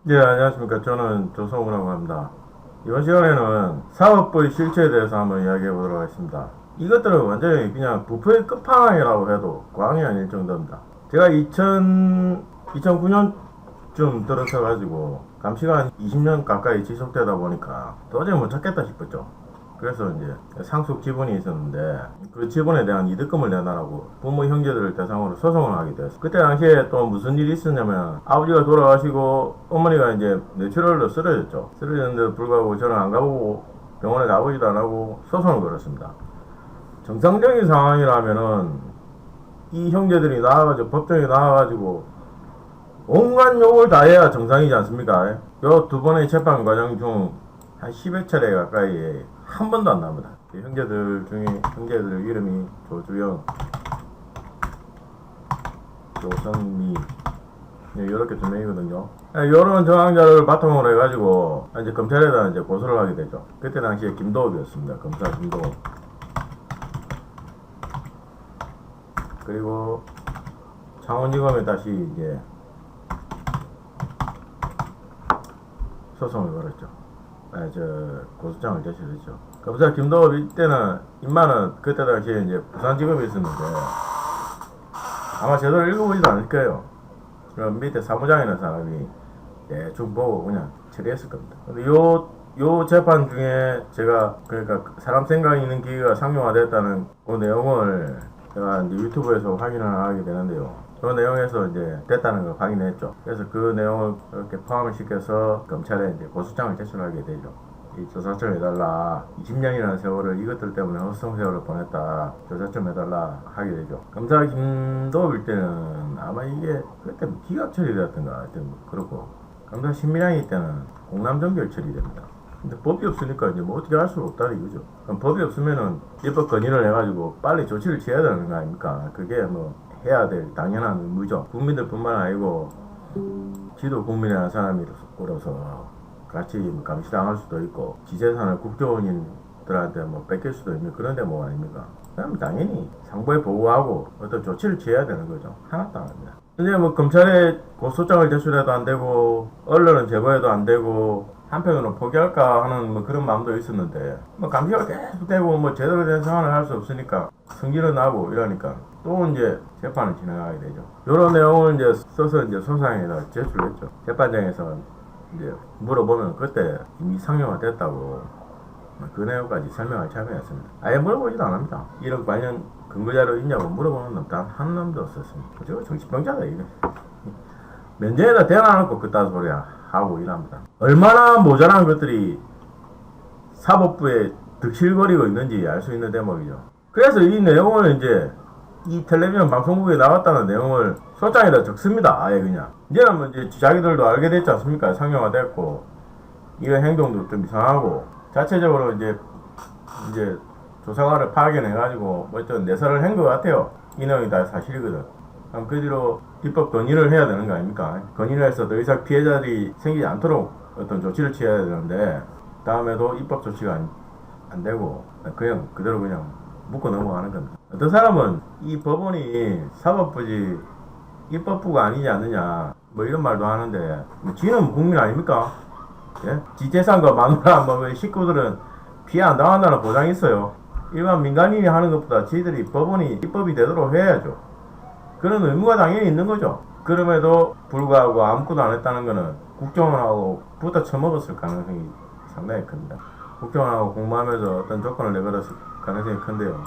네, 안녕하십니까. 저는 조성우라고 합니다. 이번 시간에는 사법부의 실체에 대해서 한번 이야기해 보도록 하겠습니다. 이것들은 완전히 그냥 부패의 끝판왕이라고 해도 과언이 아닐 정도입니다. 제가 2009년쯤 들어서가지고 감시가 한 20년 가까이 지속되다 보니까 도저히 못 찾겠다 싶었죠. 그래서 이제 상속 지분이 있었는데 그 지분에 대한 이득금을 내놔라고 부모 형제들을 대상으로 소송을 하게 됐어요. 그때 당시에 또 무슨 일이 있었냐면 아버지가 돌아가시고 어머니가 이제 뇌출혈로 쓰러졌죠. 쓰러졌는데도 불구하고 저는 안 가보고 병원에 가보지도 안 하고 소송을 걸었습니다. 정상적인 상황이라면은 이 형제들이 나와가지고 법정에 나와가지고 온갖 욕을 다 해야 정상이지 않습니까? 요 두 번의 재판 과정 중 한 10여 차례 가까이 한 번도 안 나옵니다. 형제들 중에 형제들 이름이 조주영, 조성미 이렇게 두 명이거든요. 이런 정황자를 바탕으로 해가지고 이제 검찰에다 이제 고소를 하게 되죠. 그때 당시에 김도읍이었습니다. 검사 김도읍. 그리고 창원지검에 다시 이제 소송을 걸었죠. 고소장을 제출했죠. 검사 김도읍 이때는 임마는 그때 당시에 이제 부산지검에 있었는데 아마 제대로 읽어보지도 않을 거예요. 그럼 밑에 사무장이라는 사람이 대충 보고 그냥 처리했을 겁니다. 근데 요 재판 중에 제가 그러니까 사람 생각 있는 기계가 상용화됐다는 그 내용을 제가 이제 유튜브에서 확인을 하게 되는데요. 그 내용에서 이제 됐다는 걸 확인했죠. 그래서 그 내용을 이렇게 포함을 시켜서 검찰에 이제 고소장을 제출하게 되죠. 이 조사점 해달라. 20년이라는 세월을 이것들 때문에 헛성 세월을 보냈다. 조사점 해달라 하게 되죠. 검사 김도읍일 때는 아마 이게 그때 기각 처리됐던가 하여튼 그렇고 검사 신민양이 때는 공남정결 처리됩니다. 근데 법이 없으니까 이제 뭐 어떻게 할 수가 없다 이거죠. 그럼 법이 없으면은 입법 건의를 해가지고 빨리 조치를 취해야 되는 거 아닙니까? 그게 뭐 해야 될 당연한 의무죠. 국민들뿐만 아니고 지도 국민이라는 사람으로서 같이 감시당할 수도 있고 지재산을 국정원인들한테 뭐 뺏길 수도 있는 그런 데뭐 아닙니까? 그럼 당연히 상부에 보고하고 어떤 조치를 취해야 되는 거죠. 하나도 안 합니다. 근데 뭐 검찰에 고소장을 제출해도 안 되고 언론은 제보해도 안 되고 한편으로 포기할까 하는 뭐 그런 마음도 있었는데 뭐 감시가 계속 되고 뭐 제대로 된 상황을 할 수 없으니까 승질은 나고 이러니까 또 이제 재판을 진행하게 되죠. 이런 내용을 이제 써서 이제 소상에다 제출했죠. 재판장에서 이제 물어보면 그때 이미 상용화 됐다고 그 내용까지 설명을 참여했습니다. 아예 물어보지도 않습니다. 이런 관련 근거자료 있냐고 물어보는 놈 단 한 놈도 없었습니다. 저거 정신병자다 이거. 면전에다 대놔놓고 그딴 소리야 하고 일합니다. 얼마나 모자란 것들이 사법부에 득실거리고 있는지 알 수 있는 대목이죠. 그래서 이 내용을 이제 이 텔레비전 방송국에 나왔다는 내용을 소장에다 적습니다. 아예 그냥. 이제는 뭐 이제 자기들도 알게 됐지 않습니까? 상용화 됐고 이런 행동도 좀 이상하고 자체적으로 이제 조사관을 파견해가지고 뭐 좀 내사를 한 것 같아요. 이 내용이 다 사실이거든. 그럼 그 뒤로 입법 건의를 해야 되는 거 아닙니까? 건의를 해서 더 이상 피해자들이 생기지 않도록 어떤 조치를 취해야 되는데 다음에도 입법 조치가 안 되고 그냥 그대로 그냥 묶어 넘어가는 겁니다. 어떤 사람은 이 법원이 사법부지 입법부가 아니지 않느냐 뭐 이런 말도 하는데 뭐 지는 국민 아닙니까? 예? 지 재산과 마누라 뭐 식구들은 피해 안 당한다는 보장이 있어요. 일반 민간인이 하는 것보다 지들이 법원이 입법이 되도록 해야죠. 그런 의무가 당연히 있는 거죠. 그럼에도 불구하고 아무것도 안 했다는 거는 국정원하고 붙어 처먹었을 가능성이 상당히 큽니다. 국정원하고 공모하면서 어떤 조건을 내걸었을 가능성이 큰데요.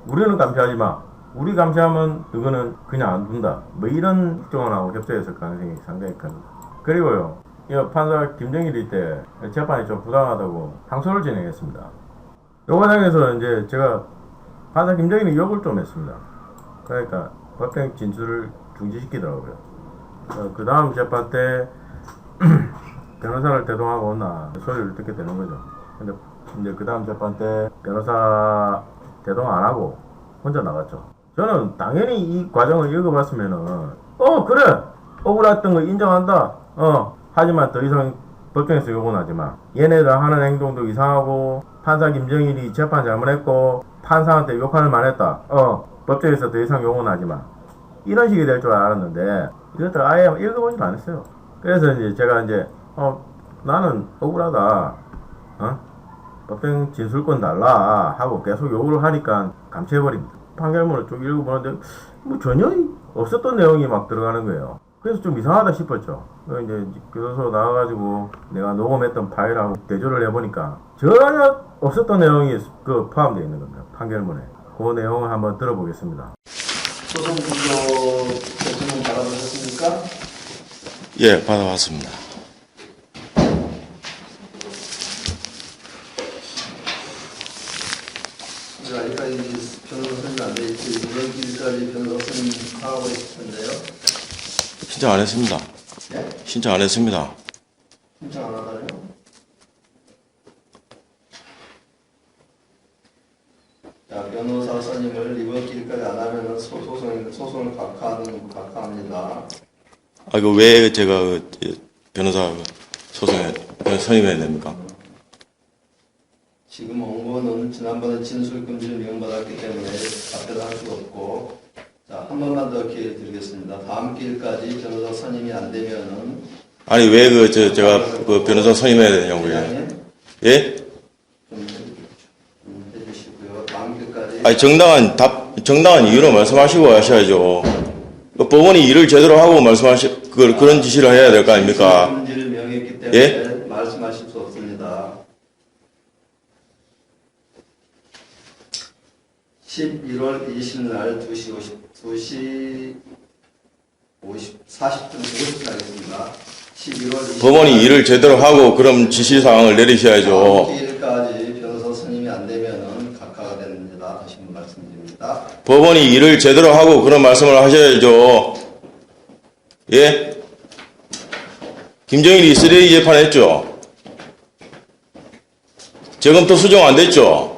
우리는 감시하지 마. 우리 감시하면 그거는 그냥 안 둔다. 뭐 이런 국정원하고 협조했을 가능성이 상당히 큽니다. 그리고요. 이 판사 김정일이 때 재판이 좀 부당하다고 항소를 진행했습니다. 요 과정에서 이제 제가 판사 김정일이 욕을 좀 했습니다. 그러니까 법정 진술을 중지시키더라고요. 그 다음 재판 때 변호사를 대동하고 온나 소리를 듣게 되는 거죠. 근데 이제 그 다음 재판 때 변호사 대동 안 하고 혼자 나갔죠. 저는 당연히 이 과정을 읽어봤으면은 그래 억울했던 거 인정한다. 하지만 더 이상 법정에서 욕은 하지 마. 얘네들 하는 행동도 이상하고 판사 김정일이 재판 잘못했고 판사한테 욕할 만했다. 법정에서 더 이상 욕은 하지 마. 이런 식이 될 줄 알았는데 이것들 아예 읽어보지도 않았어요. 그래서 이제 제가 이제 나는 억울하다. 법정 진술권 달라 하고 계속 요구를 하니까 감시해버립니다. 판결문을 쭉 읽어보는데 뭐 전혀 없었던 내용이 막 들어가는 거예요. 그래서 좀 이상하다 싶었죠. 이제 교도소 나와가지고 내가 녹음했던 파일하고 대조를 해보니까 전혀 없었던 내용이 포함되어 있는 겁니다. 판결문에. 그 내용을 한번 들어보겠습니다. 소송 구조 결정은 받아보셨습니까? 예, 받아왔습니다. 아직까지 변호사 선임 안 돼 있지. 이번 기일까지 변호사 선임 하고 있을 텐데요. 신청 안 했습니다. 예? 신청 안 했습니다. 신청 안 하다니요? 자, 변호사 선임을 이번 기일까지 안 하면 소송을 각하합니다. 왜 제가 변호사 소송에 선임해야 됩니까? 지금 원고는 지난번에 진술금지를 미용받았기 때문에 답변을 할 수가 없고, 자, 한 번만 더 기회 드리겠습니다. 다음 기일까지 변호사 선임이 안 되면은 아니 왜 제가 변호사 선임해야 되냐고요? 예? 좀 해주시고요. 다음 기일까지. 아니 정당한 이유로 말씀하시고 하셔야죠. 법원이 일을 제대로 하고 그런 지시를 해야 될 거 아닙니까? 금지를 명했기 때문에 예? 말씀하실 수 없습니다. 11월 20일 날 2시 40분 50분 하겠습니다. 11월 20일 법원이 일을 제대로 하고 그럼 지시사항을 내리셔야죠. 기일까지 변호사 선임이 안 되면은 각하가 됩니다. 다시 한번 말씀드립니다. 법원이 일을 제대로 하고 그런 말씀을 하셔야죠. 예? 김정일이 쓰레기 재판했죠? 재검토 수정 안 됐죠?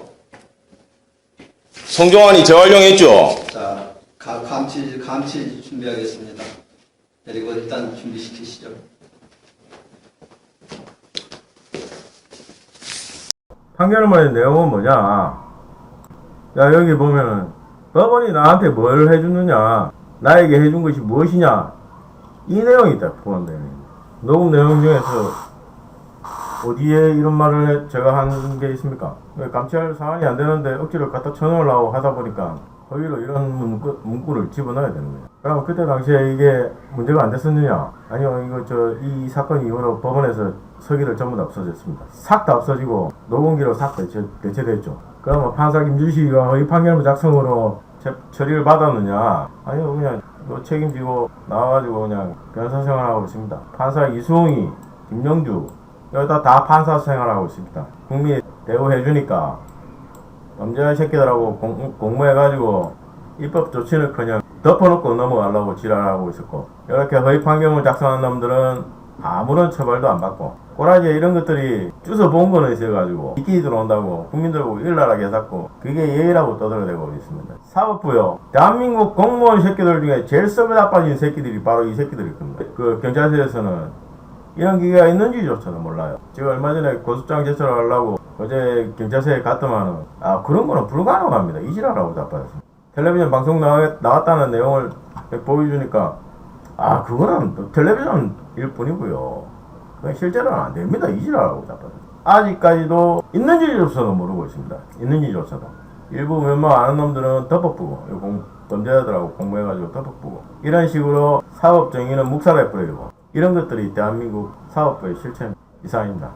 송종환이 재활용했죠? 자, 감치 준비하겠습니다. 그리고 일단 준비시키시죠. 판결문의 내용은 뭐냐? 야, 여기 보면은 법원이 나한테 뭘 해주느냐, 나에게 해준 것이 무엇이냐, 이 내용이 딱 포함되어 있는 거예요. 녹음 내용 중에서 어디에 이런 말을 제가 한 게 있습니까? 감치할 사안이 안 되는데 억지로 갖다 쳐넣으려고 하다 보니까 거기로 이런 문구를 집어넣어야 되는 거예요. 그럼 그때 당시에 이게 문제가 안 됐었느냐? 아니요, 이 사건 이후로 법원에서 서기를 전부 다 없어졌습니다. 싹 다 없어지고 녹음기로 싹 대체됐죠. 그러면 판사 김주식이가 허위 판결문 작성으로 처리를 받았느냐? 아니요, 그냥 책임지고 나와가지고 그냥 변호사 생활하고 있습니다. 판사 이수홍이, 김영주 여기다 다 판사 생활하고 있습니다. 국민이 대우해주니까 범죄자 새끼들하고 공모해가지고 입법 조치는커녕 덮어놓고 넘어가려고 지랄하고 있었고, 이렇게 허위 판결문 작성한 놈들은 아무런 처벌도 안 받고, 꼬라지에 이런 것들이 주워 본 거는 있어가지고 이끼 들어온다고 국민들 보고 일나라게 해놨고, 그게 예의라고 떠들어대고 있습니다. 사법부요, 대한민국 공무원 새끼들 중에 제일 썩어 나빠진 새끼들이 바로 이 새끼들일 겁니다. 그 경찰서에서는 이런 기계가 있는지조차도 몰라요. 제가 얼마 전에 고소장 제출을 하려고 어제 경찰서에 갔더만은 그런 거는 불가능합니다. 이지랄하고 자빠졌습니다. 텔레비전 방송 나왔다는 내용을 보여주니까 그거는 텔레비전일 뿐이고요. 그건 실제로는 안 됩니다. 이지랄하고 자빠졌습니다. 아직까지도 있는지조차도 모르고 있습니다. 있는지조차도. 일부 몇몇 아는 놈들은 덮어보고 범죄자들하고 공모해가지고 덮어보고 이런 식으로 사법 정의는 묵살해버리고, 이런 것들이 대한민국 사법부의 실체 이상입니다.